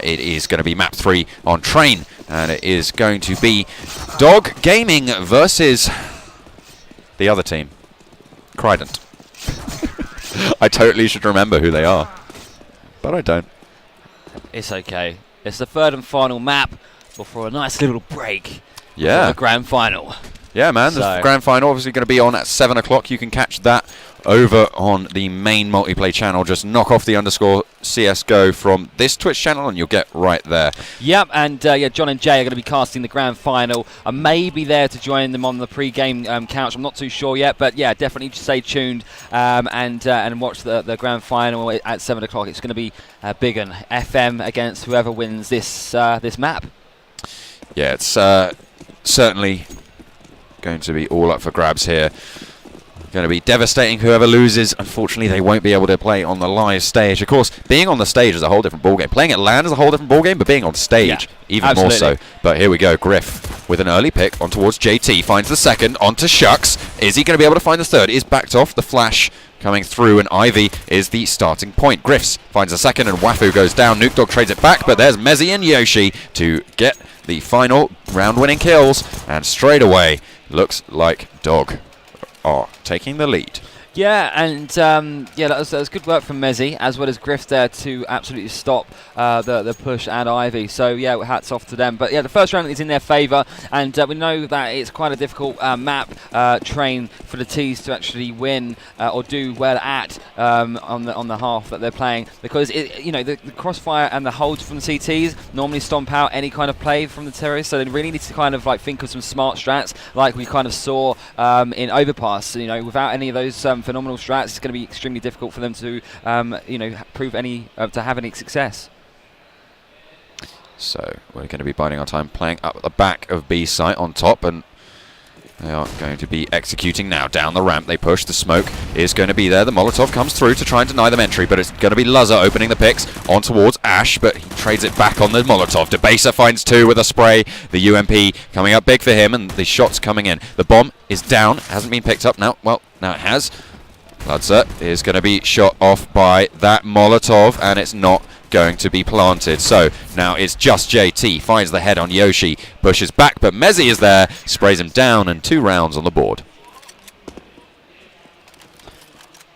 it is going to be map 3 on train, and it is going to be Dog Gaming versus the other team, Crident. I totally should remember who they are, but I don't. It's okay. It's the third and final map before a nice little break. Yeah. For the grand final. Yeah, man. The grand final obviously going to be on at 7 o'clock. You can catch that over on the main multiplayer channel. Just knock off the _CSGO from this Twitch channel and you'll get right there. Yep, and yeah, John and Jay are going to be casting the grand final. I may be there to join them on the pre-game couch. I'm not too sure yet, but yeah, definitely stay tuned and watch the grand final at 7 o'clock. It's going to be big and FM against whoever wins this map. Yeah, it's certainly going to be all up for grabs here. Going to be devastating whoever loses. Unfortunately, they won't be able to play on the live stage. Of course, being on the stage is a whole different ballgame. Playing at LAN is a whole different ballgame, but being on stage, even absolutely more so. But here we go. Griff with an early pick on towards JT. Finds the second, onto Shucks. Is he going to be able to find the third? Is backed off. The flash coming through, and Ivy is the starting point. Griffs finds the second, and Wafu goes down. Nuke Dog trades it back, but there's Mezzy and Yoshi to get the final round-winning kills. And straight away, looks like Dog are taking the lead. Yeah, and yeah, that was good work from Mezzy, as well as Griff there to absolutely stop the push and Ivy. So yeah, hats off to them. But yeah, the first round is in their favour, and we know that it's quite a difficult map train for the T's to actually win or do well at on the half that they're playing, because the crossfire and the holds from the CTs normally stomp out any kind of play from the terrorists. So they really need to kind of like think of some smart strats, like we kind of saw in Overpass. Without any of those phenomenal strats, it's going to be extremely difficult for them to prove to have any success. So we're going to be biding our time, playing up at the back of B site on top, and they are going to be executing now. Down the ramp they push. The smoke is going to be there. The Molotov comes through to try and deny them entry, but it's going to be Luzza opening the picks on towards Ash, but he trades it back on the Molotov. Debaser finds two with a spray. The UMP coming up big for him, and the shots coming in. The bomb is down. Hasn't been picked up now. Well, now it has. Luzza is going to be shot off by that Molotov, and it's not going to be planted. So now it's just JT. Finds the head on Yoshi. Pushes back, but Mezzy is there. Sprays him down, and 2 rounds on the board.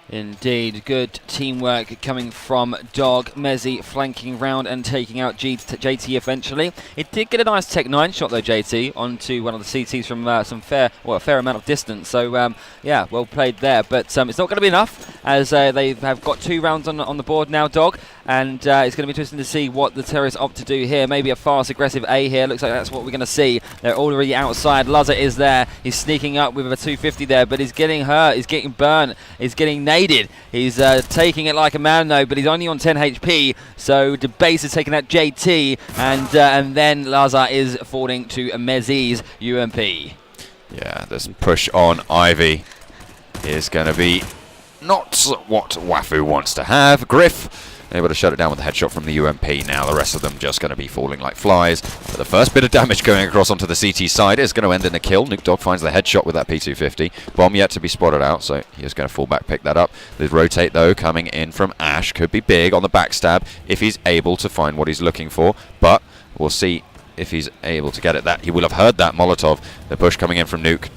Indeed, good teamwork coming from Dog. Mezzy flanking round and taking out JT eventually. It did get a nice Tech 9 shot though, JT, onto one of the CTs from a fair amount of distance. So yeah, well played there. But it's not going to be enough, as they have got 2 rounds on the board now, Dog. And it's going to be interesting to see what the terrorists opt to do here. Maybe a fast, aggressive A here. Looks like that's what we're going to see. They're already outside. Luzza is there. He's sneaking up with a 250 there, but he's getting hurt. He's getting burnt. He's getting naded. He's taking it like a man, though, but he's only on 10 HP. So the base is taking out JT, and then Luzza is falling to Mezzy's UMP. Yeah, this push on Ivy is going to be not what Wafu wants to have. Griff able to shut it down with a headshot from the UMP. Now the rest of them just going to be falling like flies. But the first bit of damage going across onto the CT side is going to end in a kill. Nuke Dog finds the headshot with that P250. Bomb yet to be spotted out, so he is going to fall back, pick that up. The rotate, though, coming in from Ash. Could be big on the backstab if he's able to find what he's looking for. But we'll see if he's able to get it. That he will have heard that Molotov. The push coming in from Nuked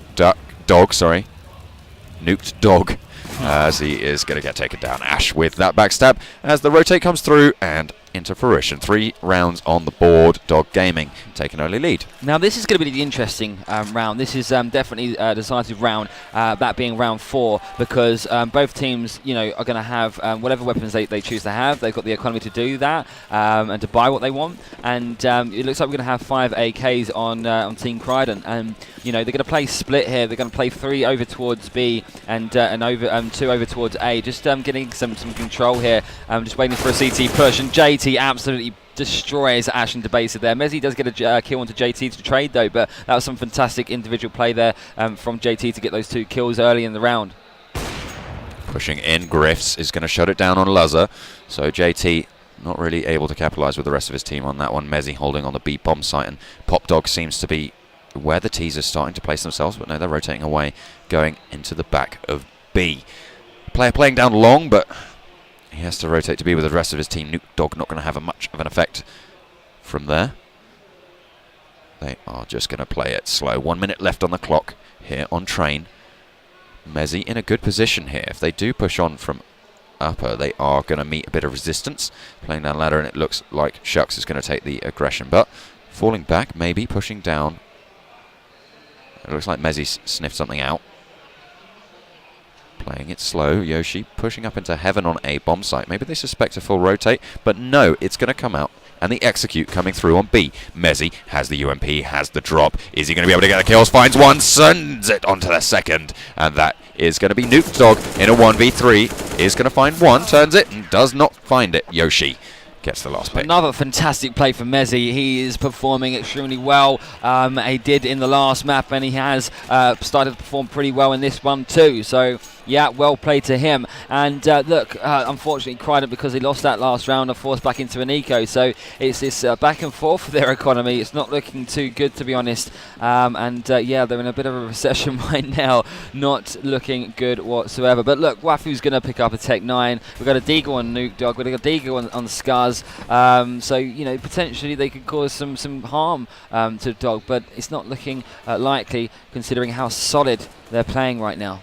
Dog. As he is going to get taken down. Ash with that backstab as the rotate comes through and into fruition. 3 rounds on the board. Dog Gaming taking early lead. Now this is going to be the interesting round. This is definitely a decisive round, that being round 4, because both teams are going to have whatever weapons they choose to have. They've got the economy to do that and to buy what they want, and it looks like we're going to have 5 AKs on Team Crident, and they're going to play split here. They're going to play 3 over towards B and 2 over towards A, just getting some control here. Just waiting for a CT push, and JT absolutely destroys Ash and Debaser there. Mezzy does get a kill onto JT to trade though, but that was some fantastic individual play there from JT to get those 2 kills early in the round. Pushing in, Griffs is going to shut it down on Luzza, so JT not really able to capitalise with the rest of his team on that one. Mezzy holding on the B bomb site, and Pop Dog seems to be where the T's are starting to place themselves, but no, they're rotating away, going into the back of B. Player playing down long, but he has to rotate to be with the rest of his team. Nuke Dog not going to have much of an effect from there. They are just going to play it slow. 1 minute left on the clock here on train. Mezzi in a good position here. If they do push on from upper, they are going to meet a bit of resistance. Playing down ladder, and it looks like Shucks is going to take the aggression. But falling back, maybe pushing down. It looks like Mezzi sniffed something out. Playing it slow. Yoshi pushing up into heaven on A bomb site. Maybe they suspect a full rotate, but no, it's going to come out. And the execute coming through on B. Mezzi has the UMP, has the drop. Is he going to be able to get the kills? Finds one, sends it onto the second. And that is going to be Nuke Dog in a 1v3. Is going to find one, turns it, and does not find it. Yoshi gets the last pick. Another fantastic play for Mezzi. He is performing extremely well. He did in the last map, and he has started to perform pretty well in this one too. So yeah, well played to him. And look, unfortunately, Crident, because he lost that last round, are forced back into an eco. So it's this back and forth for their economy. It's not looking too good, to be honest. Yeah, they're in a bit of a recession right now. Not looking good whatsoever. But look, Wafu's going to pick up a Tech 9. We've got a Deagle on Nuke Dog. We've got a Deagle on Scars. So, you know, potentially they could cause some harm to Dog. But it's not looking likely, considering how solid they're playing right now.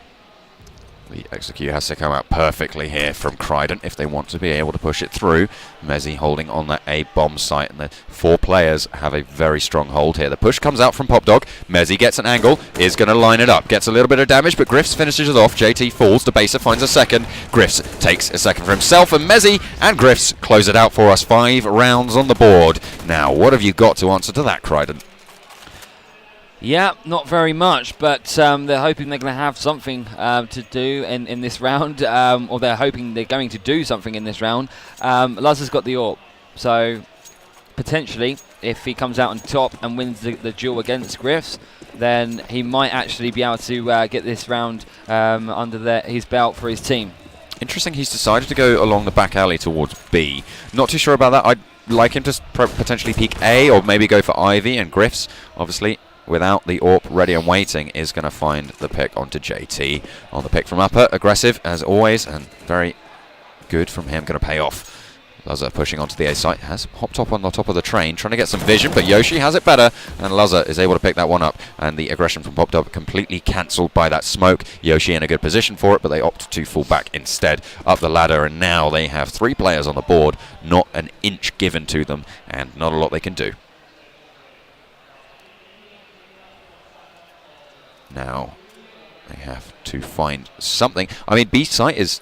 The execute has to come out perfectly here from Crident if they want to be able to push it through. Mezzi holding on that A bomb site, and the 4 players have a very strong hold here. The push comes out from Popdog. Mezzi gets an angle, is going to line it up, gets a little bit of damage, but Griffs finishes it off. JT falls, Debaser finds a second. Griffs takes a second for himself, and Mezzi and Griffs close it out for us. 5 rounds on the board. Now, what have you got to answer to that, Crident? Yeah, not very much, but they're hoping they're going to have something to do in this round, or they're hoping they're going to do something in this round. Luz has got the AWP, so potentially, if he comes out on top and wins the duel against Griffs, then he might actually be able to get this round under his belt for his team. Interesting, he's decided to go along the back alley towards B. Not too sure about that. I'd like him to potentially peek A, or maybe go for Ivy, and Griffs, obviously, without the AWP ready and waiting, is going to find the pick onto JT. On the pick from upper, aggressive as always, and very good from him, going to pay off. Luzza pushing onto the A site, has hopped up on the top of the train, trying to get some vision, but Yoshi has it better, and Luzza is able to pick that one up, and the aggression from Popdog completely cancelled by that smoke. Yoshi in a good position for it, but they opt to fall back instead up the ladder, and now they have 3 players on the board, not an inch given to them, and not a lot they can do. Now they have to find something. I mean, B site is,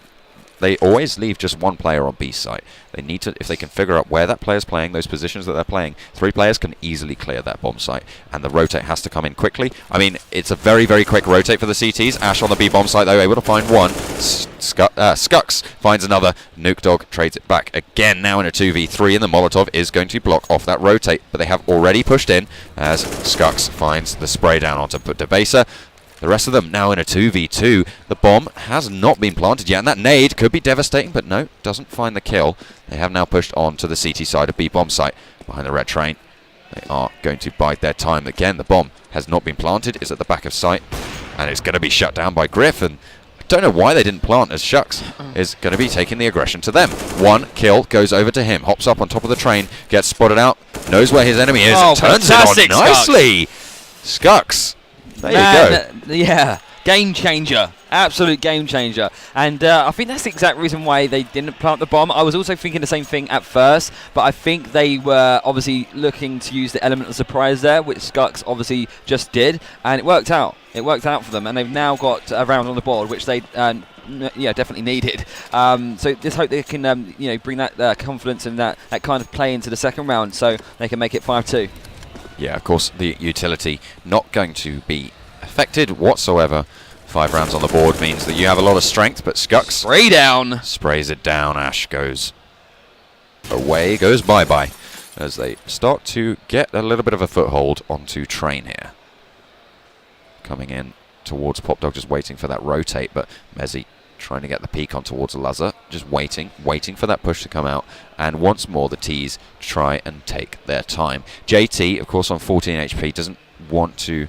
they always leave just 1 player on B site. They need to, if they can figure out where that player's playing, those positions that they're playing, 3 players can easily clear that bomb site, and the rotate has to come in quickly. I mean, it's a very, very quick rotate for the CTs. Ash on the B bomb site, though, able to find one. Skux finds another. Nuke Dog trades it back again, now in a 2v3, and the Molotov is going to block off that rotate, but they have already pushed in as Skux finds the spray down onto Debaser. The rest of them now in a 2v2. The bomb has not been planted yet, and that nade could be devastating, but no, doesn't find the kill. They have now pushed on to the CT side of B bomb site behind the red train. They are going to bide their time. Again, the bomb has not been planted, is at the back of site, and it's going to be shut down by Griff, and I don't know why they didn't plant, as Shucks is going to be taking the aggression to them. 1 kill goes over to him, hops up on top of the train, gets spotted out, knows where his enemy is, and turns it on nicely. Skux. There you go. Yeah, game changer. Absolute game changer. And I think that's the exact reason why they didn't plant the bomb. I was also thinking the same thing at first, but I think they were obviously looking to use the element of surprise there, which Skux obviously just did, and it worked out. It worked out for them, and they've now got a round on the board, which they definitely needed. So just hope they can bring that confidence and that kind of play into the second round, so they can make it 5-2. Yeah, of course, the utility not going to be affected whatsoever. 5 rounds on the board means that you have a lot of strength, but Skux spray down, sprays it down. Ash goes away, goes bye-bye, as they start to get a little bit of a foothold onto train here. Coming in towards Popdog, just waiting for that rotate, but Mezzi trying to get the peek on towards Luzza, just waiting for that push to come out, and once more the T's try and take their time. JT, of course, on 14 HP, doesn't want to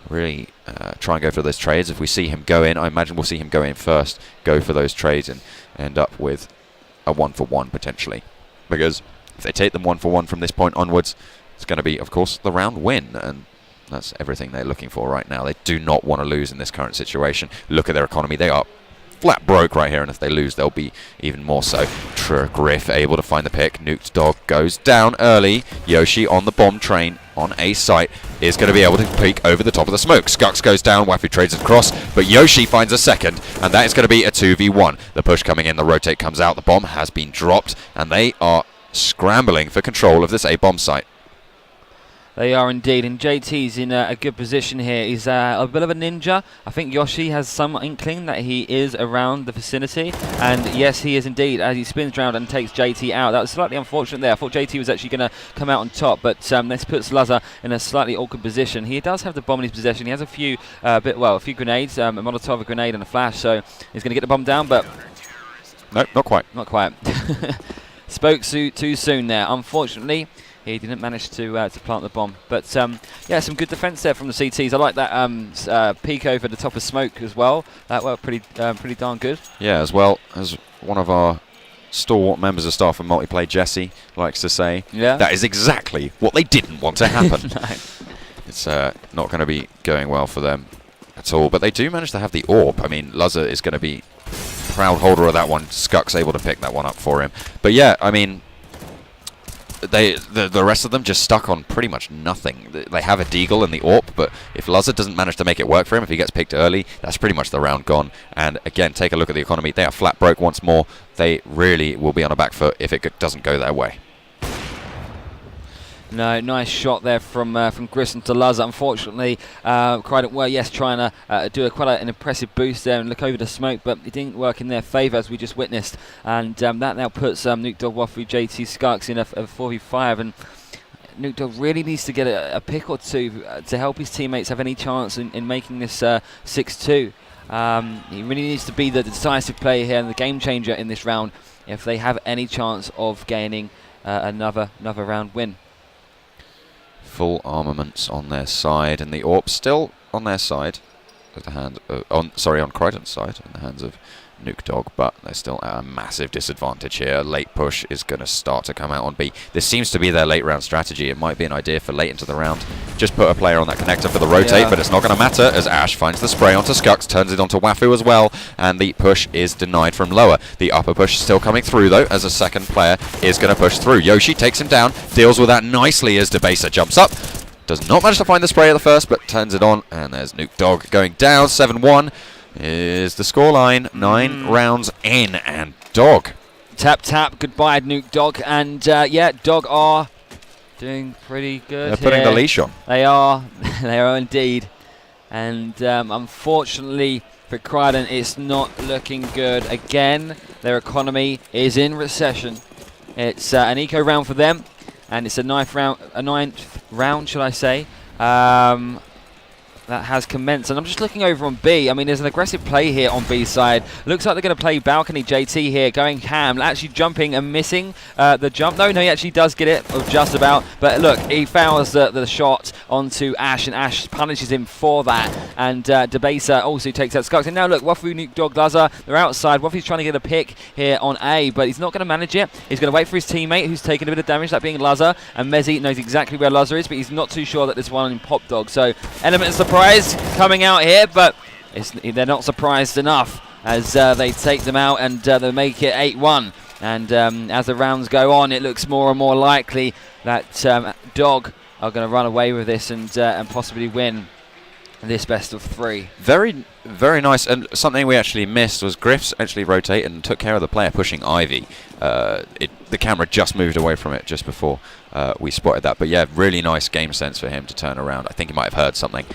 really try and go for those trades. If we see him go in, I imagine we'll see him go in first, go for those trades, and end up with a 1-for-1 potentially, because If they take them 1-for-1 from this point onwards, it's going to be, of course, the round win, and that's everything they're looking for right now. They do not want to lose in this current situation. Look at their economy. They are flat broke right here, and if they lose, they'll be even more so. Griff able to find the pick. Nuked Dog goes down early. Yoshi on the bomb train on A site is going to be able to peek over the top of the smoke. Skux goes down. Wafu trades it across, but Yoshi finds a second, and that is going to be a 2v1. The push coming in, the rotate comes out. The bomb has been dropped, and they are scrambling for control of this A bomb site. They are indeed, and JT's in a good position here. He's a bit of a ninja. I think Yoshi has some inkling that he is around the vicinity, and yes, he is indeed, as he spins around and takes JT out. That was slightly unfortunate there. I thought JT was actually going to come out on top, but this puts Lazar in a slightly awkward position. He does have the bomb in his possession. He has a few grenades, a Molotov, a grenade, and a flash, so he's going to get the bomb down, but no, not quite. Not quite. Spoke too soon there. Unfortunately, he didn't manage to plant the bomb. But yeah, some good defence there from the CTs. I like that peek over the top of smoke as well. That worked pretty darn good. Yeah, as well as one of our stalwart members of staff and multiplayer, Jesse, likes to say, that is exactly what they didn't want to happen. No. It's not going to be going well for them at all. But they do manage to have the AWP. I mean, Lazar is going to be proud holder of that one. Skux able to pick that one up for him. But yeah, I mean, the rest of them just stuck on pretty much nothing. They have a deagle in the AWP, but if Lazar doesn't manage to make it work for him, if he gets picked early, that's pretty much the round gone. And again, take a look at the economy. They are flat broke once more. They really will be on a back foot if it doesn't go their way. No, nice shot there from Grissom to Lazar. Unfortunately, Crident were, yes, trying to do quite an impressive boost there and look over the smoke, but it didn't work in their favour, as we just witnessed. And that now puts Nuke Dog, Wafu, JT, Skux in a 4v5, and Nuke Dog really needs to get a pick or two to help his teammates have any chance in making this 6-2. He really needs to be the decisive player here and the game changer in this round if they have any chance of gaining another round win. Full armaments on their side, and the AWP still on their side, at the hand on Crident's side, in the hands of Nuke Dog, but they're still at a massive disadvantage here. Late push is going to start to come out on B. This seems to be their late round strategy. It might be an idea for late into the round. Just put a player on that connector for the rotate, but it's not going to matter as Ash finds the spray onto Skux, turns it onto Wafu as well, and the push is denied from lower. The upper push still coming through though, as a second player is going to push through. Yoshi takes him down, deals with that nicely as Debaser jumps up. Does not manage to find the spray at the first, but turns it on, and there's Nuke Dog going down. 7-1 is the scoreline. 9 rounds in, and Dog. Tap, goodbye Nuke Dog, and yeah, Dog are doing pretty good. They're putting the leash on. They are indeed, and unfortunately for Crident, it's not looking good again. Their economy is in recession. It's an eco round for them, and it's a ninth round, shall I say, that has commenced. And I'm just looking over on B. I mean, there's an aggressive play here on B side. Looks like they're going to play balcony. JT here going ham, actually jumping and missing the jump. No, he actually does get it, or just about. But look, he fouls the shot onto Ash, and Ash punishes him for that. And Debaser also takes out Skux. And now look, Wafu, Nuke Dog, Lazar, they're outside. Wafu's trying to get a pick here on A, but he's not going to manage it. He's going to wait for his teammate, who's taking a bit of damage, that being Lazar. And Mezzi knows exactly where Lazar is, but he's not too sure that there's one in Pop Dog. So, element of surprise coming out here, but they're not surprised enough as they take them out, and they make it 8-1. And as the rounds go on, it looks more and more likely that Dog are going to run away with this and possibly win this best of 3. Very, very nice. And something we actually missed was Griff's actually rotated and took care of the player pushing Ivy. The camera just moved away from it just before we spotted that. But yeah, really nice game sense for him to turn around. I think he might have heard something,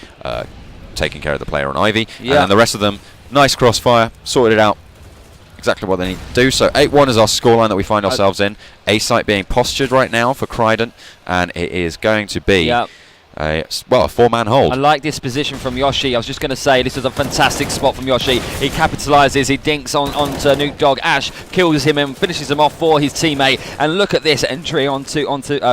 taking care of the player on Ivy. Yeah. And then the rest of them, nice crossfire, sorted it out. Exactly what they need to do. So 8-1 is our scoreline that we find ourselves in. A site being postured right now for Crident, and it is going to be a four-man hold. I like this position from Yoshi. I was just going to say this was a fantastic spot from Yoshi. He capitalises, he dinks onto Nuke Dog. Ash kills him and finishes him off for his teammate. And look at this entry onto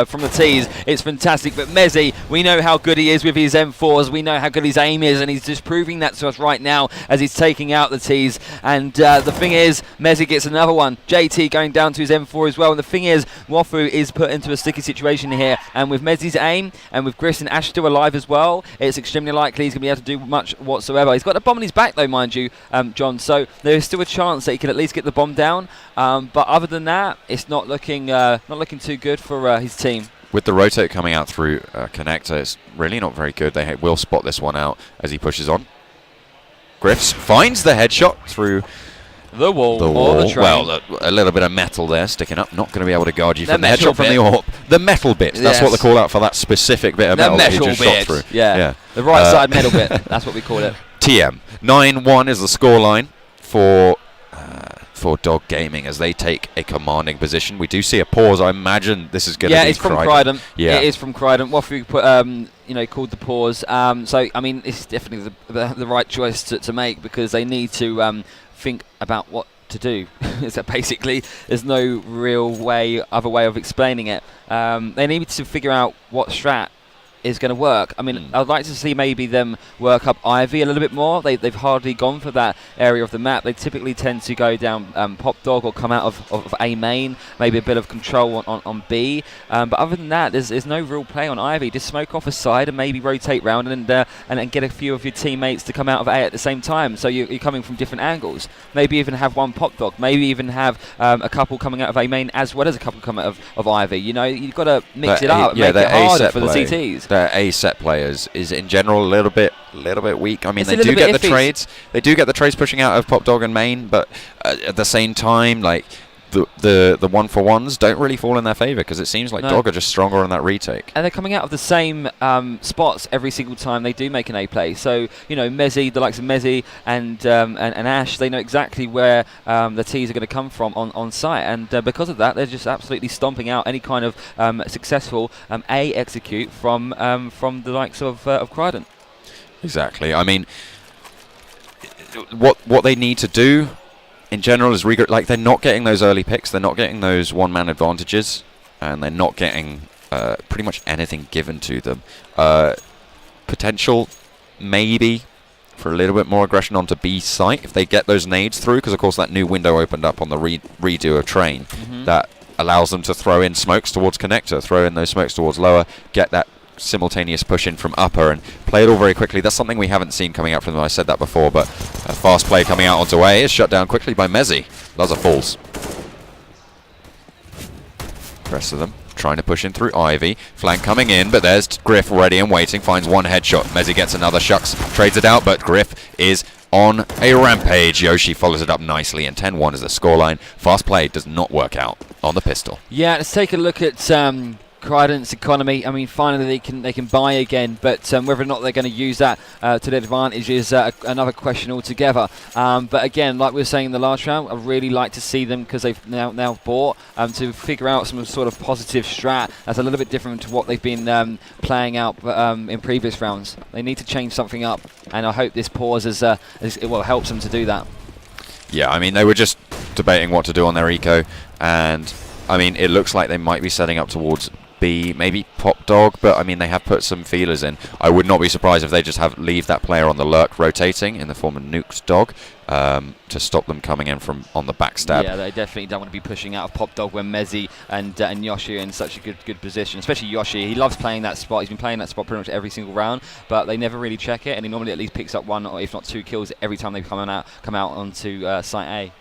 from the tees. It's fantastic. But Mezzi, we know how good he is with his M4s. We know how good his aim is, and he's just proving that to us right now as he's taking out the tees. And the thing is, Mezzi gets another one. JT going down to his M4 as well. And the thing is, Wafu is put into a sticky situation here. And with Mezzi's aim, and with Griff and Ash still alive as well, it's extremely likely he's going to be able to do much whatsoever. He's got a bomb on his back though, mind you, John, so there is still a chance that he can at least get the bomb down, but other than that, it's not looking too good for his team. With the rotate coming out through Connector, it's really not very good. They will spot this one out as he pushes on. Griffs finds the headshot through the wall. Or the train. Well, a little bit of metal there sticking up. Not going to be able to guard you from the headshot from the AWP. The metal bit. That's what they call out for that specific bit of metal that he just shot through. Yeah. The right side metal bit. That's what we call it. TM. 9-1 is the scoreline for Dog Gaming as they take a commanding position. We do see a pause. I imagine this is going to be it's from Crident. Yeah, it is from Crident. Wafu put called the pause. So I mean, it's definitely the right choice to make, because they need to think about what to do. Is that basically there's no real other way of explaining it. They need to figure out what strat is going to work. I mean, I'd like to see maybe them work up Ivy a little bit more. They've hardly gone for that area of the map. They typically tend to go down Pop Dog or come out of A main, maybe a bit of control on B. But other than that, there's no real play on Ivy. Just smoke off a side and maybe rotate round and get a few of your teammates to come out of A at the same time. So you're coming from different angles. Maybe even have one Pop Dog. Maybe even have a couple coming out of A main as well as a couple coming out of Ivy. You know, you've got to mix it up and make it harder for the CTs. Their A set players is in general a little bit weak. I mean, they do get the trades. They do get the trades pushing out of Pop Dog and main, but at the same time, like the 1-for-1s don't really fall in their favour, because it seems like Dog are just stronger on that retake. And they're coming out of the same spots every single time they do make an A play. So, you know, Mezzi, the likes of Mezzi and Ash, they know exactly where the T's are going to come from on site. And because of that, they're just absolutely stomping out any kind of successful A execute from the likes of Crident. Exactly. I mean, what they need to do in general is they're not getting those early picks, they're not getting those one-man advantages, and they're not getting pretty much anything given to them. Potential, maybe, for a little bit more aggression onto B site if they get those nades through, because of course that new window opened up on the redo of Train that allows them to throw in smokes towards Connector, throw in those smokes towards lower, get that simultaneous push in from upper and play it all very quickly. That's something we haven't seen coming out from them. I said that before, but a fast play coming out onto A is shut down quickly by Mezzi. Those are falls. The rest of them trying to push in through Ivy. Flank coming in, but there's Griff ready and waiting. Finds one headshot. Mezzi gets another. Shucks trades it out, but Griff is on a rampage. Yoshi follows it up nicely, and 10-1 is the scoreline. Fast play does not work out on the pistol. Yeah, let's take a look at Crident's economy. I mean, finally they can buy again, but whether or not they're going to use that to their advantage is another question altogether. But again, like we were saying in the last round, I really like to see them, because they've now bought to figure out some sort of positive strat that's a little bit different to what they've been playing out in previous rounds. They need to change something up, and I hope this pause helps them to do that. Yeah, I mean, they were just debating what to do on their eco, and I mean, it looks like they might be setting up towards B, maybe Pop Dog, but I mean, they have put some feelers in. I would not be surprised if they just leave that player on the lurk rotating in the form of Nuke's Dog to stop them coming in from on the backstab. Yeah, they definitely don't want to be pushing out of Pop Dog when Mezzi and Yoshi are in such a good position, especially Yoshi. He loves playing that spot. He's been playing that spot pretty much every single round, but they never really check it, and he normally at least picks up one or if not two kills every time they come out onto site A.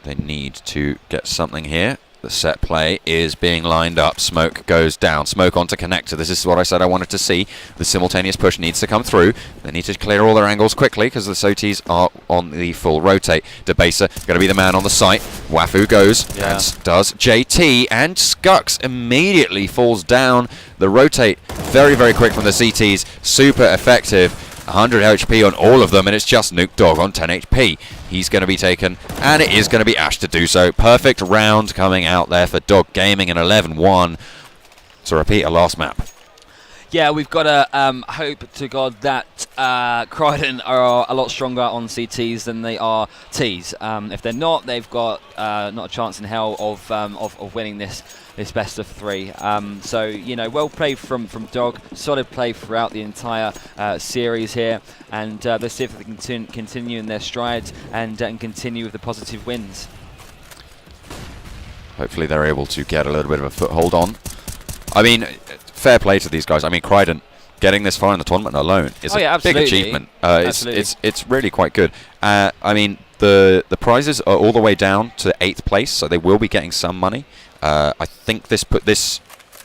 They need to get something here. The set play is being lined up. Smoke goes down. Smoke onto Connector. This is what I said I wanted to see. The simultaneous push needs to come through. They need to clear all their angles quickly, because the SOTs are on the full rotate. Debaser going to be the man on the site. Wafu goes, as does JT, and Skux immediately falls down. The rotate very, very quick from the CTs. Super effective. 100 HP on all of them, and it's just Nuke Dog on 10 HP. He's going to be taken, and it is going to be Ash to do so. Perfect round coming out there for Dog Gaming, an 11-1 to repeat a last map. Yeah, we've got to hope to God that Crident are a lot stronger on CTs than they are Ts. If they're not, they've got not a chance in hell of winning this best of 3. So, you know, well played from Dog. Solid play throughout the entire series here. And let's see if they can continue in their strides and continue with the positive wins. Hopefully they're able to get a little bit of a foothold on. I mean, fair play to these guys. I mean, Crident getting this far in the tournament alone is a big achievement. It's really quite good. I mean, the prizes are all the way down to 8th place, so they will be getting some money. I think this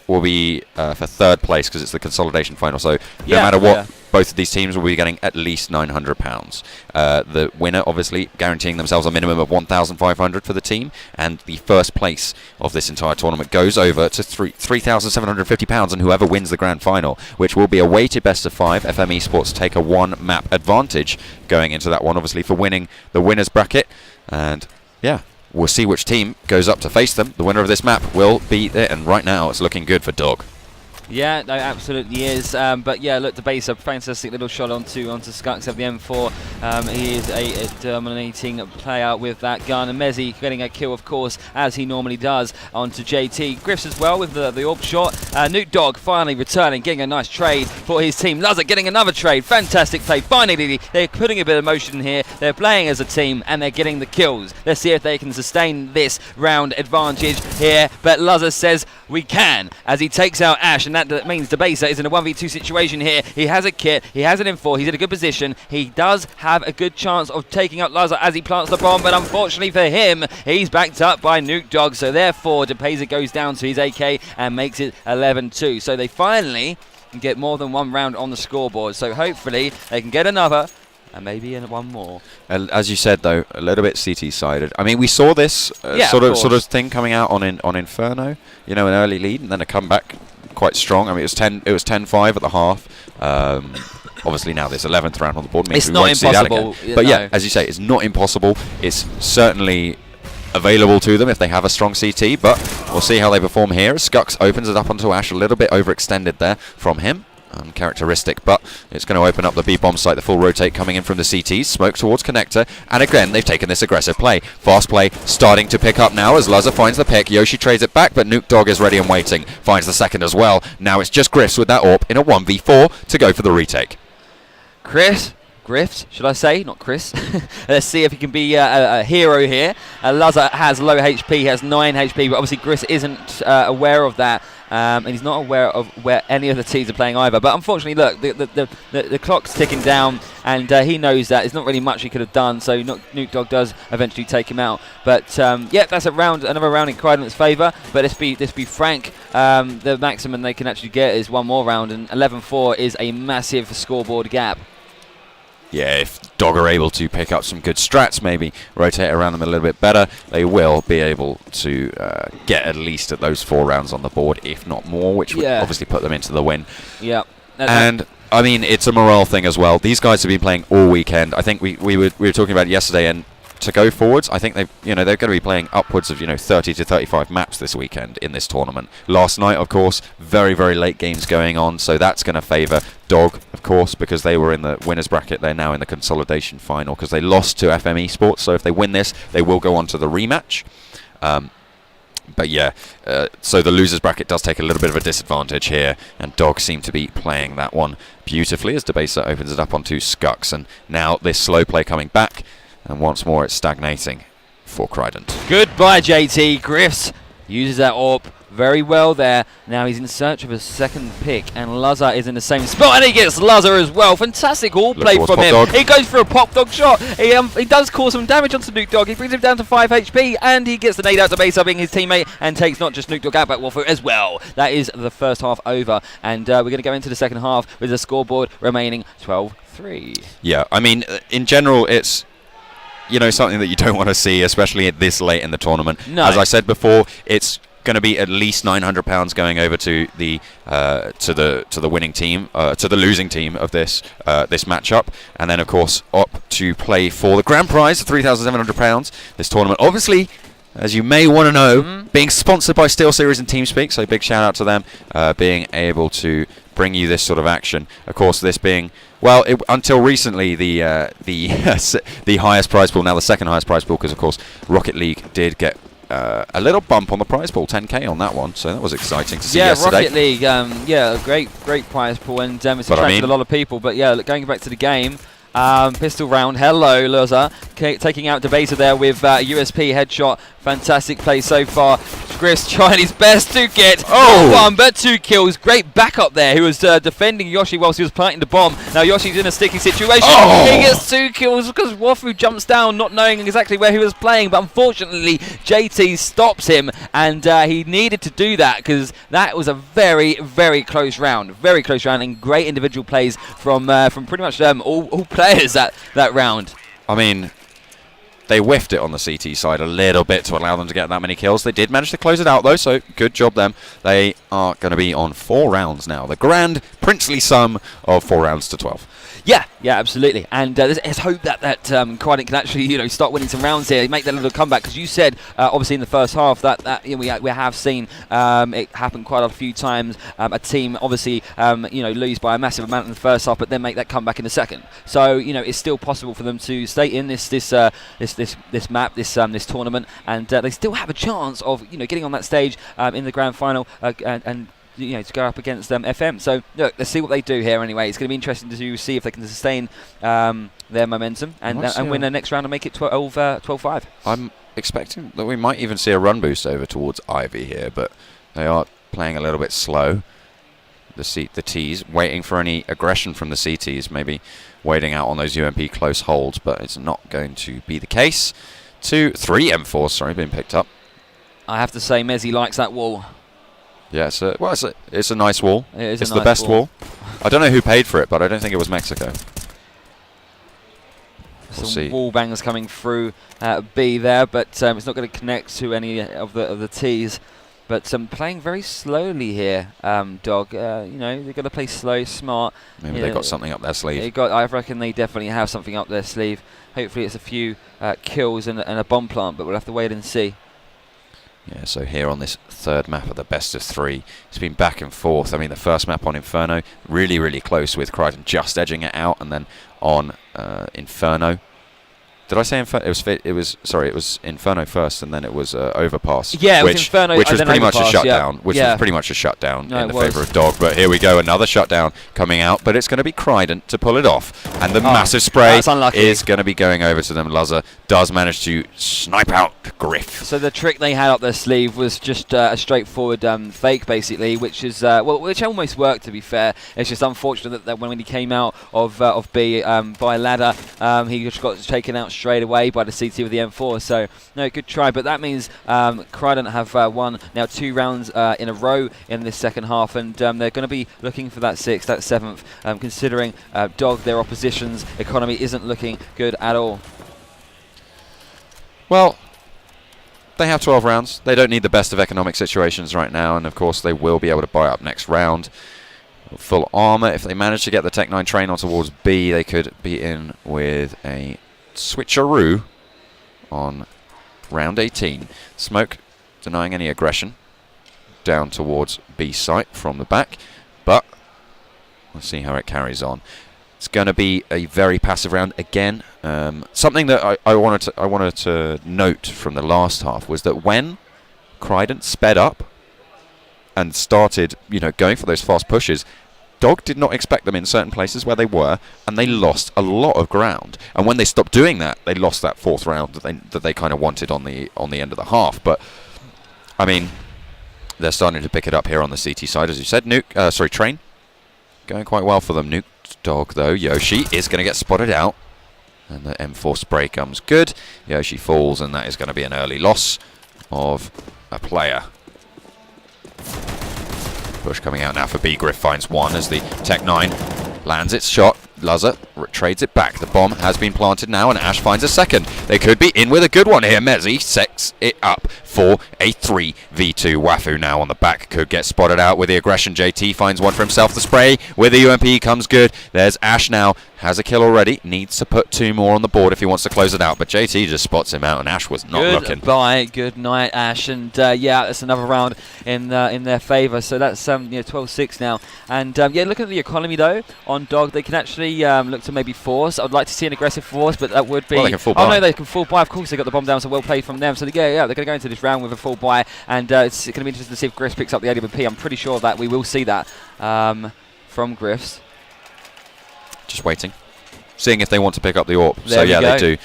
will be for 3rd place because it's the consolidation final. So no matter what, both of these teams will be getting at least £900. The winner, obviously, guaranteeing themselves a minimum of £1,500 for the team, and the first place of this entire tournament goes over to £3,750, and whoever wins the grand final, which will be a weighted best of 5. FM Esports take a 1-map advantage going into that one, obviously, for winning the winners bracket. And yeah, we'll see which team goes up to face them. The winner of this map will be there, and right now it's looking good for Dog. Yeah, no, absolutely is. But yeah, look, Debase, a fantastic little shot onto Skux of the M4. He is a dominating player with that gun. And Mezzi getting a kill, of course, as he normally does, onto JT. Griffs as well with the orb shot. Nuke Dog finally returning, getting a nice trade for his team. Lazar getting another trade. Fantastic play. Finally, they're putting a bit of motion here. They're playing as a team, and they're getting the kills. Let's see if they can sustain this round advantage here. But Lazar says we can, as he takes out Ash, and that means Debaser is in a 1v2 situation here. He has a kit, he has an M4, he's in a good position. He does have a good chance of taking out Lazar as he plants the bomb, but unfortunately for him, he's backed up by Nuke Dog. So therefore, Debaser goes down to his AK and makes it 11-2. So they finally get more than one round on the scoreboard. So hopefully they can get another, and maybe in one more. As you said, though, a little bit CT-sided. I mean, we saw this sort of thing coming out on Inferno. You know, an early lead and then a comeback quite strong. I mean, it was 10-5 at the half. Obviously, now this 11th round on the board means it's we not won't see that impossible. again. But yeah, as you say, it's not impossible. It's certainly available to them if they have a strong CT. But we'll see how they perform here. Skux opens it up onto Ash, a little bit overextended there from him. Uncharacteristic, but it's going to open up the B-bomb site. The full rotate coming in from the CTs. Smoke towards connector, and again they've taken this aggressive play. Fast play starting to pick up now as Lazar finds the pick. Yoshi trades it back, but Nuke Dog is ready and waiting. Finds the second as well. Now it's just Griffs with that AWP in a 1v4 to go for the retake. Griffs, should I say, not Chris. Let's see if he can be a hero here. Lazar has low HP, he has 9 HP, but obviously Griffs isn't aware of that. And he's not aware of where any of the teams are playing either. But unfortunately, look, the clock's ticking down, and he knows that. There's not really much he could have done, so Nuke Dog does eventually take him out. But yeah, that's another round in Crident's favour. But let's be frank, the maximum they can actually get is one more round, and 11-4 is a massive scoreboard gap. Yeah, if Dog are able to pick up some good strats, maybe rotate around them a little bit better, they will be able to get at least at those 4 rounds on the board, if not more, which would obviously put them into the win. Yeah. And I mean, it's a morale thing as well. These guys have been playing all weekend. I think we were talking about it yesterday, and to go forwards, I think they're going to be playing upwards of 30 to 35 maps this weekend in this tournament. Last night, of course, very, very late games going on, so that's going to favour Dog, of course, because they were in the winners bracket. They're now in the consolidation final because they lost to FM Esports. So if they win this, they will go on to the rematch. But yeah, so the losers bracket does take a little bit of a disadvantage here, and Dog seem to be playing that one beautifully as Debaser opens it up onto Skux, and now this slow play coming back. And once more, it's stagnating for Crident. Goodbye, JT. Griffs uses that AWP very well there. Now he's in search of a second pick, and Lazar is in the same spot, and he gets Lazar as well. Fantastic all play from him. Dog. He goes for a pop dog shot. He does cause some damage onto Nuke Dog. He brings him down to 5 HP, and he gets the nade out to base upping his teammate, and takes not just Nuke Dog out, but Wolfer as well. That is the first half over, and we're going to go into the second half with the scoreboard remaining 12-3. Yeah, I mean, in general, it's something that you don't want to see, especially at this late in the tournament. No. As I said before, it's going to be at least £900 going over to the winning team, to the losing team of this matchup, and then of course up to play for the grand prize of £3,700. This tournament, obviously, as you may want to know, being sponsored by SteelSeries and TeamSpeak, so big shout out to them being able to bring you this sort of action. Of course, this being, well, until recently, the highest prize pool, now the second highest prize pool, because of course Rocket League did get a little bump on the prize pool, 10k on that one, so that was exciting to see yesterday. Rocket League, yeah, a great prize pool, and it's attracted a lot of people. But yeah, going back to the game, pistol round, hello Loza, taking out Debater there with USP headshot. Fantastic play so far. Chris trying his best to get not one but 2 kills. Great backup there. He was defending Yoshi whilst he was planting the bomb. Now Yoshi's in a sticky situation. He gets 2 kills because Wafu jumps down not knowing exactly where he was playing, but unfortunately JT stops him, and he needed to do that because that was a very, very close round. Very close round, and great individual plays from pretty much all players that round. I mean, they whiffed it on the CT side a little bit to allow them to get that many kills. They did manage to close it out, though, so good job them. They are going to be on 4 rounds now. The grand princely sum of 4 rounds to 12. Yeah, absolutely. And there's hope that Crident can actually, start winning some rounds here, make that little comeback. Because you said, obviously in the first half, that we have seen it happen quite a few times. A team obviously, lose by a massive amount in the first half, but then make that comeback in the second. So it's still possible for them to stay in this map, this tournament, and they still have a chance of getting on that stage in the grand final and to go up against FM. So look, let's see what they do here anyway. It's going to be interesting to see if they can sustain their momentum and win the next round and make it 12-5. I'm expecting that we might even see a run boost over towards Ivy here, but they are playing a little bit slow. The T's waiting for any aggression from the CTs, maybe waiting out on those UMP close holds, but it's not going to be the case. 3 M4s, sorry, being picked up. I have to say, Mezzi likes that wall. Yeah, it's a nice wall. It's the best wall. I don't know who paid for it, but I don't think it was Mexico. We'll see. Wall bangers coming through B there, but it's not going to connect to any of the T's. But playing very slowly here, Dog. They've got to play slow, smart. Maybe they've got something up their sleeve. I reckon they definitely have something up their sleeve. Hopefully it's a few kills and a bomb plant, but we'll have to wait and see. Yeah, so here on this third map of the best of 3, it's been back and forth. I mean, the first map on Inferno, really, really close with Crident just edging it out, and then on Inferno. Did I say Inferno? It was Inferno first, and then it was Overpass. Yeah, it was Inferno, which was pretty Overpass, much a shutdown. Which was pretty much a shutdown in the favour of Dog. But here we go, another shutdown coming out. But it's going to be Crident to pull it off, and the massive spray is going to be going over to them. Luzza does manage to snipe out Griff. So the trick they had up their sleeve was just a straightforward fake, basically, which is which almost worked. To be fair, it's just unfortunate that when he came out of B by ladder, he just got taken out straight away by the CT with the M4. So no, good try, but that means Crident have won now 2 rounds in a row in this second half, and they're going to be looking for that 6th, that 7th, considering Dog, their opposition's economy isn't looking good at all. Well, they have 12 rounds. They don't need the best of economic situations right now, and of course they will be able to buy up next round. Full armor. If they manage to get the Tech 9 train on towards B, they could be in with a switcheroo on round 18. Smoke denying any aggression down towards B site from the back, but we'll see how it carries on. It's going to be a very passive round again. Something that I wanted to note from the last half was that when Crident sped up and started, going for those fast pushes, Dog did not expect them in certain places where they were, and they lost a lot of ground. And when they stopped doing that, they lost that 4th round that they kind of wanted on the end of the half. But I mean, they're starting to pick it up here on the CT side, as you said. Train going quite well for them. Nuke Dog though. Yoshi is going to get spotted out, and the M4 spray comes good. Yoshi falls, and that is going to be an early loss of a player. Push coming out now for B. Griff finds 1 as the Tech 9 lands its shot. Luzza trades it back. The bomb has been planted now, and Ash finds a second. They could be in with a good one here. Mezzi sets it up for a 3v2. Wafu now on the back, could get spotted out with the aggression. JT finds one for himself. The spray with the UMP comes good. There's Ash now, has a kill already, needs to put 2 more on the board if he wants to close it out, but JT just spots him out and Ash was not looking. Goodbye, good night, Ash, and yeah, that's another round in their favour. So that's 12-6 now, and yeah, looking at the economy though on Dog, they can actually look to maybe force. I'd like to see an aggressive force, but that would be. Well, they can full buy. Oh no, they can full buy. Of course, they got the bomb down, so well played from them. So yeah, they're going to go into this round with a full buy, and it's going to be interesting to see if Griffs picks up the AWP. I'm pretty sure that we will see that from Griffs. Just waiting, seeing if they want to pick up the AWP. There so yeah, they do.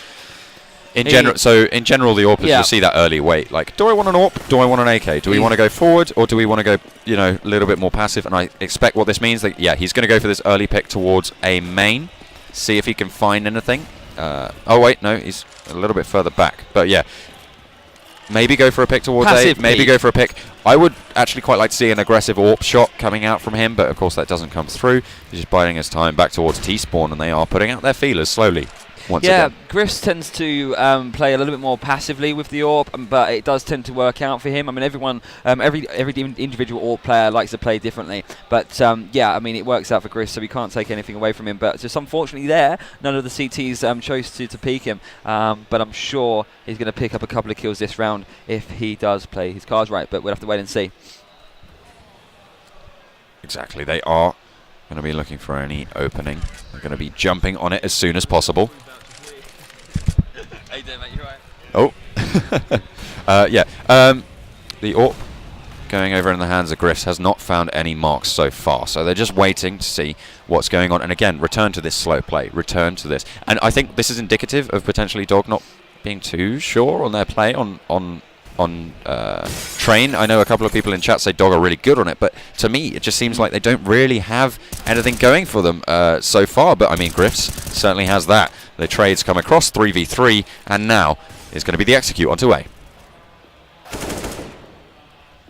In general, the AWPers will see that early wait. Like, do I want an AWP? Do I want an AK? Do we want to go forward, or do we want to go, you know, a little bit more passive? And I expect what this means. That, yeah, he's going to go for this early pick towards a main. See if he can find anything. Oh wait, no, he's a little bit further back. But yeah, maybe go for a pick towards passive A. Maybe go for a pick. I would actually quite like to see an aggressive AWP shot coming out from him, but of course that doesn't come through. He's just biding his time back towards T-spawn, and they are putting out their feelers slowly. Once again. Griffs tends to play a little bit more passively with the AWP, but it does tend to work out for him. I mean, everyone, every individual AWP player likes to play differently, but yeah, I mean, it works out for Griffs, so we can't take anything away from him. But just unfortunately, none of the CTs chose to peek him. But I'm sure he's going to pick up a couple of kills this round if he does play his cards right. But we'll have to wait and see. Exactly, they are going to be looking for any opening. They're going to be jumping on it as soon as possible. How you doing, mate? You right? Oh. Yeah. The AWP going over in the hands of Griffs has not found any marks so far, so they're just waiting to see what's going on. And again, return to this slow play. Return to this. And I think this is indicative of potentially Dog not being too sure on their play on Train. I know a couple of people in chat say Dog are really good on it, but to me it just seems like they don't really have anything going for them so far. But I mean, Griffs certainly has that. The trades come across 3v3, and now is going to be the execute onto A.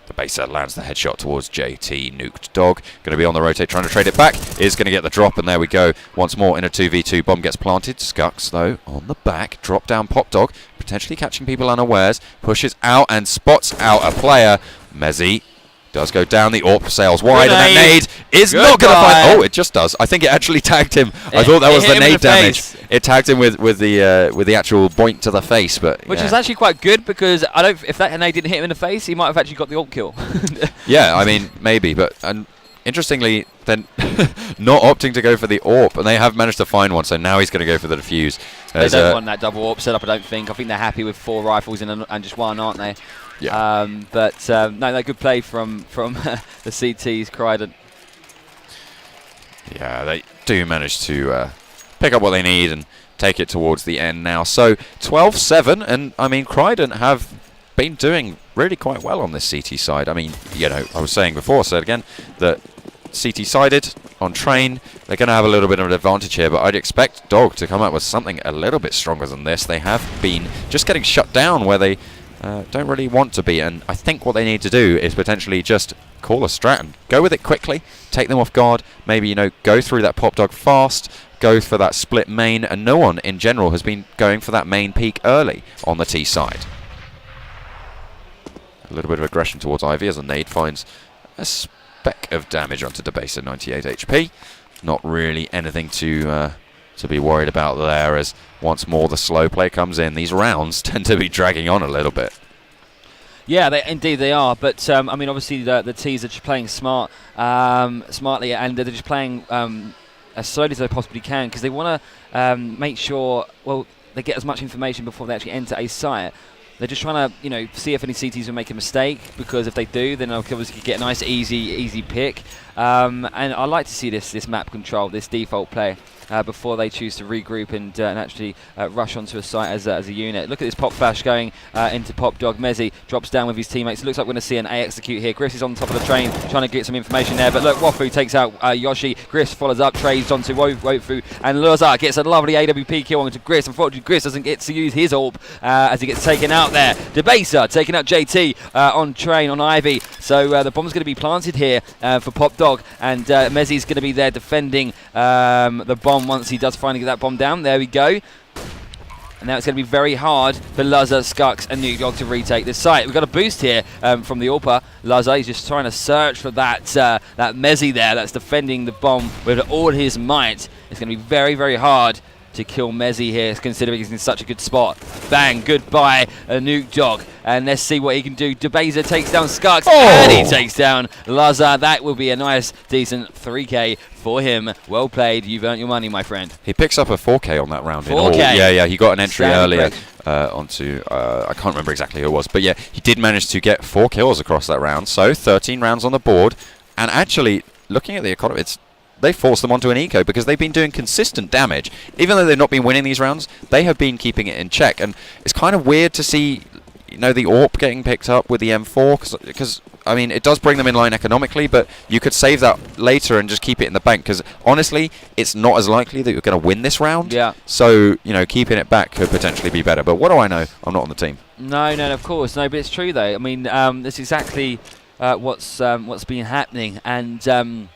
The baser lands the headshot towards JT. Nuked Dog. Going to be on the rotate, trying to trade it back. Is going to get the drop, and there we go. Once more in a 2v2. Bomb gets planted. Skux, though, on the back. Drop down Pop Dog. Potentially catching people unawares. Pushes out and spots out a player. Mezzi does go down. The AWP sails wide, and that nade is not going to find. Oh, it just does. I think it actually tagged him. I thought that was the nade damage. It tagged him with the actual boink to the face, but which is actually quite good, because I don't. If that nade didn't hit him in the face, he might have actually got the AWP kill. Yeah, I mean maybe, but interestingly, then not opting to go for the AWP, and they have managed to find one. So now he's going to go for the defuse. They don't want that double AWP setup. I don't think. I think they're happy with 4 rifles and just one, aren't they? Yeah. No, good play from the CT's Crident. Yeah, they do manage to pick up what they need and take it towards the end now. So 12-7, and I mean, Crident have been doing really quite well on this CT side. I mean, you know, I was saying before, said again, that CT sided on Train, they're going to have a little bit of an advantage here, but I'd expect Dog to come up with something a little bit stronger than this. They have been just getting shut down where they don't really want to be, and I think what they need to do is potentially just call a strat and go with it quickly, take them off guard, maybe, you know, go through that Pop Dog fast, go for that split main, and no one in general has been going for that main peak early on the T side. A little bit of aggression towards Ivy as a nade finds a speck of damage onto Debaser, 98 HP. Not really anything to be worried about there, as once more the slow play comes in. These rounds tend to be dragging on a little bit. Yeah, indeed they are. But I mean, obviously the T's are just playing smartly, and they're just playing as slowly as they possibly can, because they want to make sure, well, they get as much information before they actually enter a site. They're just trying to, you know, see if any CTs will make a mistake, because if they do, then they'll obviously get a nice, easy pick. And I like to see this map control, this default play, before they choose to regroup and actually rush onto a site as a unit. Look at this pop flash going into Pop Dog. Mezzi drops down with his teammates. It looks like we're going to see an A execute here. Griffs is on top of the train, trying to get some information there. But look, Wafu takes out Yoshi. Griffs follows up, trades onto Wofu, and Loza gets a lovely AWP kill onto Griffs. Unfortunately, Griffs doesn't get to use his AWP as he gets taken out there. Debaser taking out JT on Train, on Ivy. So the bomb's going to be planted here for Pop Dog, and Mezzi's going to be there defending the bomb once he does finally get that bomb down. There we go. And now it's going to be very hard for Lazza, Skux and Nuke Dog to retake this site. We've got a boost here from the AWPer. Lazza, he's just trying to search for that that Mezzi there that's defending the bomb with all his might. It's going to be very, very hard to kill Mezzi here, considering he's in such a good spot. Bang, goodbye, Nuke Dog. And let's see what he can do. Debeza takes down Skux, and he takes down Lazza. That will be a nice, decent 3K for him. Well played. You've earned your money, my friend. He picks up a 4K on that round. 4K? Yeah, he got an entry earlier correct. onto, I can't remember exactly who it was, but yeah, he did manage to get 4 kills across that round. So 13 rounds on the board. And actually, looking at the economy, they forced them onto an eco because they've been doing consistent damage. Even though they've not been winning these rounds, they have been keeping it in check. And it's kind of weird to see, the AWP getting picked up with the M4 because I mean, it does bring them in line economically, but you could save that later and just keep it in the bank because honestly, it's not as likely that you're going to win this round. Yeah. So, keeping it back could potentially be better. But what do I know? I'm not on the team. No, of course. No, but it's true though. I mean, that's exactly what's been happening. And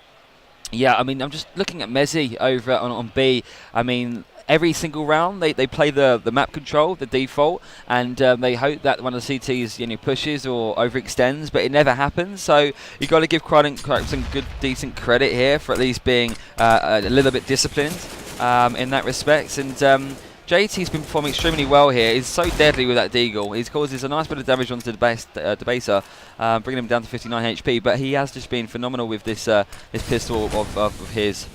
yeah, I mean, I'm just looking at Mezzi over on B. I mean, every single round they play the map control, the default, and they hope that one of the CTs pushes or overextends, but it never happens. So you've got to give Crident some good, decent credit here for at least being a little bit disciplined in that respect. And JT's been performing extremely well here. He's so deadly with that deagle. He causes a nice bit of damage onto the Debaser, bringing him down to 59 HP. But he has just been phenomenal with this this pistol of his.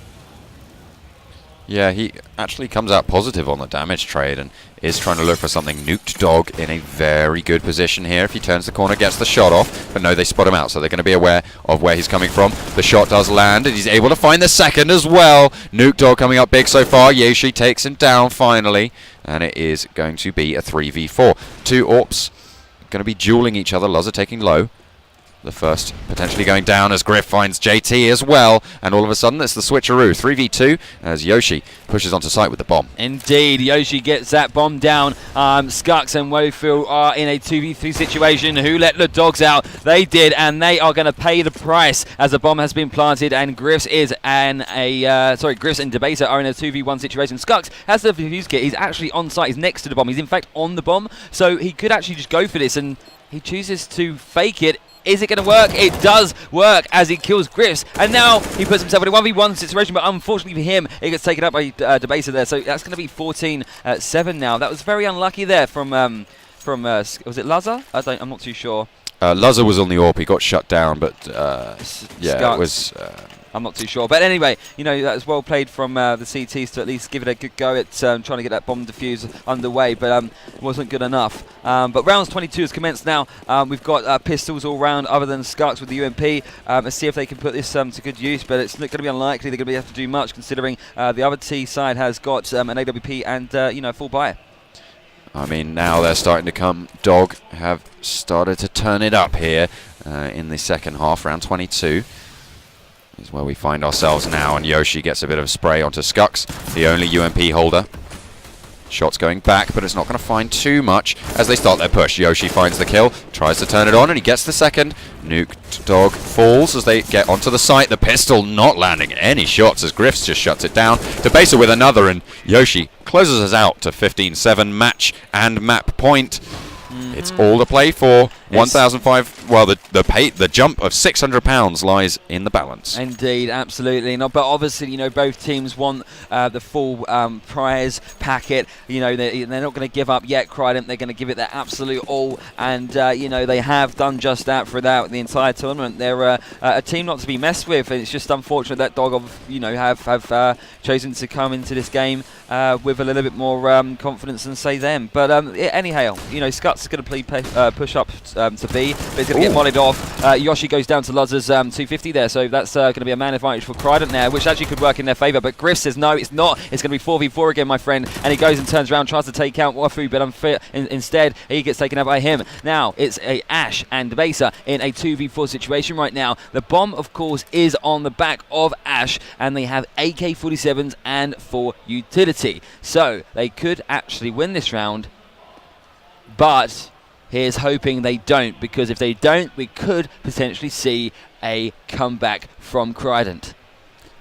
Yeah, he actually comes out positive on the damage trade and is trying to look for something. Nuked Dog in a very good position here. If he turns the corner, gets the shot off. But no, they spot him out, so they're going to be aware of where he's coming from. The shot does land, and he's able to find the second as well. Nuked Dog coming up big so far. Yoshi takes him down finally. And it is going to be a 3v4. Two AWPs going to be dueling each other. Lazza taking low. The first potentially going down as Griff finds JT as well, and all of a sudden it's the switcheroo. 3v2 as Yoshi pushes onto site with the bomb. Indeed, Yoshi gets that bomb down. Skux and Wofield are in a 2v3 situation. Who let the dogs out? They did, and they are going to pay the price as the bomb has been planted. And Griffs and Debaser are in a 2v1 situation. Skux has the fuse kit. He's actually on site. He's next to the bomb. He's in fact on the bomb, so he could actually just go for this, and he chooses to fake it. Is it going to work? It does work as he kills Griffs. And now he puts himself in a 1v1 situation, but unfortunately for him, it gets taken up by Debaser there. So that's going to be 14-7 now. That was very unlucky there from was it Lazza? I'm not too sure. Lazza was on the AWP. He got shut down, but yeah, it was... I'm not too sure. But anyway, that was well played from the CTs to at least give it a good go at trying to get that bomb defuse underway, but it wasn't good enough. But rounds 22 has commenced now. We've got pistols all round other than Skux with the UMP. Let's see if they can put this to good use, but it's going to be unlikely they're going to have to do much considering the other T side has got an AWP and full buy. I mean, now they're starting to come. Dog have started to turn it up here in the second half, round 22. Is where we find ourselves now, and Yoshi gets a bit of a spray onto Skux, the only UMP holder. Shots going back, but it's not going to find too much as they start their push. Yoshi finds the kill, tries to turn it on, and he gets the second. Nuked Dog falls as they get onto the site. The pistol not landing any shots as Griffs just shuts it down. Debaser with another, and Yoshi closes us out to 15-7 match and map point. It's all to play for. 1,005. Well, the jump of £600 lies in the balance. Indeed, absolutely. No, but obviously, both teams want the full prize packet. They're not going to give up yet. Crident, they're going to give it their absolute all, and they have done just that throughout the entire tournament. They're a team not to be messed with. And it's just unfortunate that Dog have chosen to come into this game with a little bit more confidence than say them. But anyhow, Skut's going to play push up to B, but he's going to get volleyed off. Yoshi goes down to Lazza's 250 there, so that's going to be a man advantage for Crident there, which actually could work in their favour. But Griff says no, it's not. It's going to be 4v4 again, my friend. And he goes and turns around, tries to take out Wafu, but instead he gets taken out by him. Now it's a Ash and Debaser in a 2v4 situation right now. The bomb, of course, is on the back of Ash, and they have AK-47s and 4 utility, so they could actually win this round. But here's hoping they don't, because if they don't, we could potentially see a comeback from Crident.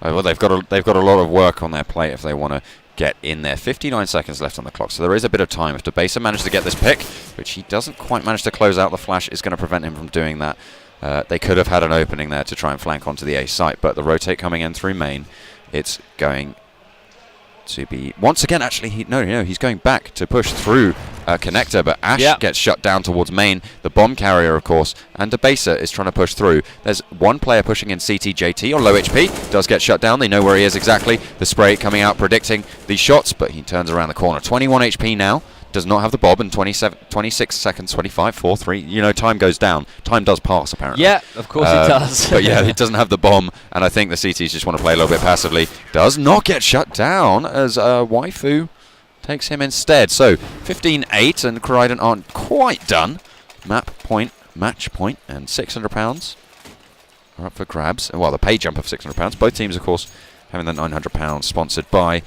Well, they've got a lot of work on their plate if they want to get in there. 59 seconds left on the clock, so there is a bit of time. If Debaser managed to get this pick, which he doesn't quite manage to close out, the flash is going to prevent him from doing that. They could have had an opening there to try and flank onto the A site, but the rotate coming in through main, it's going to be once again. Actually, he's going back to push through connector, but Ash gets shut down towards main. The bomb carrier, of course, and Debaser is trying to push through. There's one player pushing in CTJT on low HP, does get shut down. They know where he is exactly. The spray coming out, predicting these shots, but he turns around the corner. 21 HP now. Does not have the bob, and 26 seconds, 25, 4, 3. You know, time goes down. Time does pass, apparently. Yeah, of course it does. But yeah, it doesn't have the bomb, and I think the CTs just want to play a little bit passively. Does not get shut down as Waifu takes him instead. So 15-8, and Crident aren't quite done. Map point, match point, and £600 are up for grabs. Well, the pay jump of £600. Both teams, of course, having the £900 sponsored by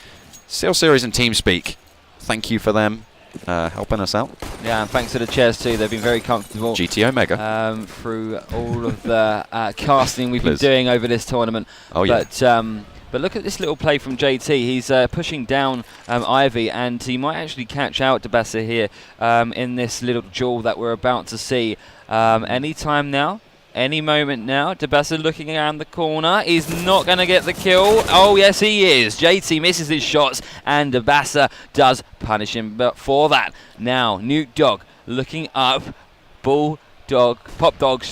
Steel Series and TeamSpeak. Thank you for them. Helping us out. Yeah, and thanks to the chairs too. They've been very comfortable. GT Omega. Through all of the casting we've been doing over this tournament. Oh yeah. But look at this little play from JT. He's pushing down Ivy, and he might actually catch out Debaser here in this little duel that we're about to see. Any time now. Any moment now. Debaser looking around the corner. He's not going to get the kill. Oh, yes, he is. JT misses his shots, and Debaser does punish him for that. Now, Nuke Dog looking up. Pop Dog,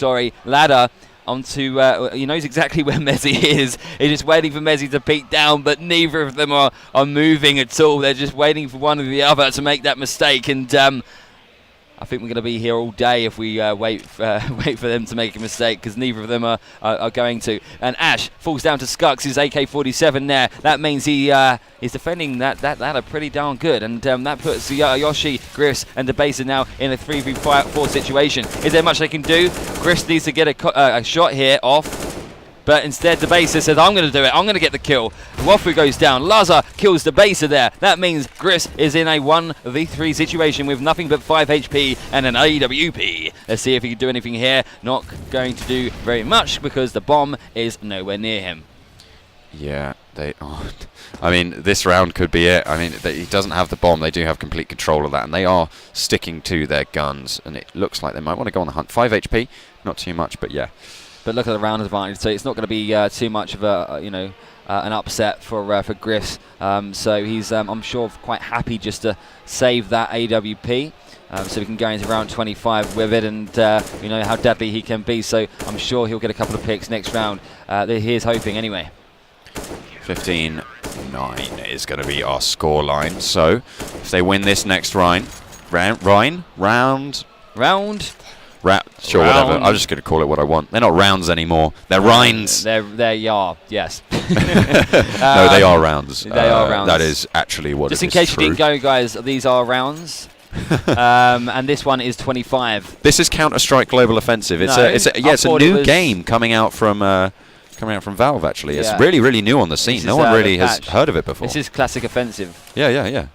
ladder onto, he knows exactly where Mezzy is. He's just waiting for Mezzy to peek down, but neither of them are moving at all. They're just waiting for one or the other to make that mistake, and I think we're going to be here all day if we wait for them to make a mistake, because neither of them are going to. And Ash falls down to Skux, his AK-47 there. That means he is defending that ladder pretty darn good, and that puts Yoshi, Griffs, and Debaser now in a 3v4 situation. Is there much they can do? Griffs needs to get a shot here off. But instead, Debaser says, I'm going to do it. I'm going to get the kill. Wafu goes down. Laza kills Debaser there. That means Gris is in a 1v3 situation with nothing but 5 HP and an AWP. Let's see if he can do anything here. Not going to do very much because the bomb is nowhere near him. Yeah, they aren't. I mean, this round could be it. I mean, he doesn't have the bomb. They do have complete control of that, and they are sticking to their guns. And it looks like they might want to go on the hunt. 5 HP, not too much, but yeah. But look at the round advantage, so it's not going to be too much of a an upset for Griffs. So he's I'm sure quite happy just to save that AWP, so we can go into round 25 with it, and you know how deadly he can be. So I'm sure he'll get a couple of picks next round. Here's hoping anyway. 15-9 is going to be our score line. So if they win this next round. Sure, whatever. I'm just going to call it what I want. They're not rounds anymore. They're rinds. They are, yes. No, they are rounds. They are rounds. That is actually what just it in is. Just in case you didn't go, guys, these are rounds. And this one is 25. This is Counter-Strike Global Offensive. It's a new game coming out from Valve, actually. It's really, really new on the scene. No one really has heard of it before. This is Classic Offensive. Yeah.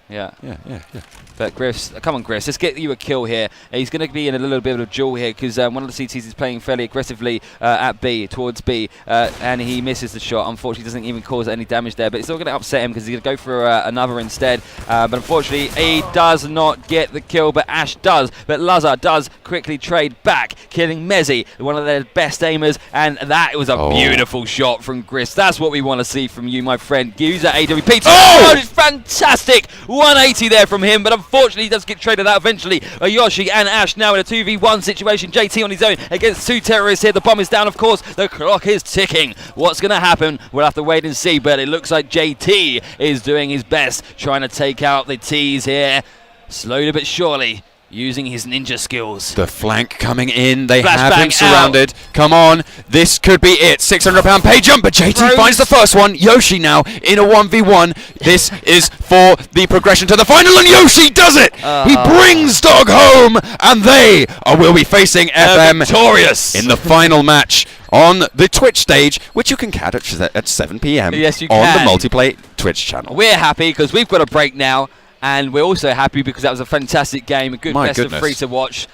But Griffs, come on, Griffs, let's get you a kill here. He's going to be in a little bit of a duel here because one of the CTs is playing fairly aggressively at B, towards B, and he misses the shot. Unfortunately, doesn't even cause any damage there, but it's not going to upset him because he's going to go for another instead. But unfortunately, he does not get the kill, but Ash does. But Laza does quickly trade back, killing Mezzy, one of their best aimers, and that was a beautiful shot from Griffs. That's what we want to see from you, my friend. Use that AWP. Oh, it's fantastic! 180 there from him, but unfortunately, he does get traded out eventually. Yoshi and Ash now in a 2v1 situation. JT on his own against 2 terrorists here. The bomb is down, of course. The clock is ticking. What's going to happen? We'll have to wait and see, but it looks like JT is doing his best, trying to take out the T's here. Slowly but surely, using his ninja skills. The flank coming in. They have him surrounded. Come on. This could be it. £600 pay jump, but JT finds the first one. Yoshi now in a 1v1. This is for the progression to the final, and Yoshi does it! He brings Dog home, and they will be facing FM victorious in the final match on the Twitch stage, which you can catch at 7 PM yes, you on can. the Multiplay Twitch channel. We're happy because we've got a break now. And we're also happy because that was a fantastic game, a good best of 3 to watch.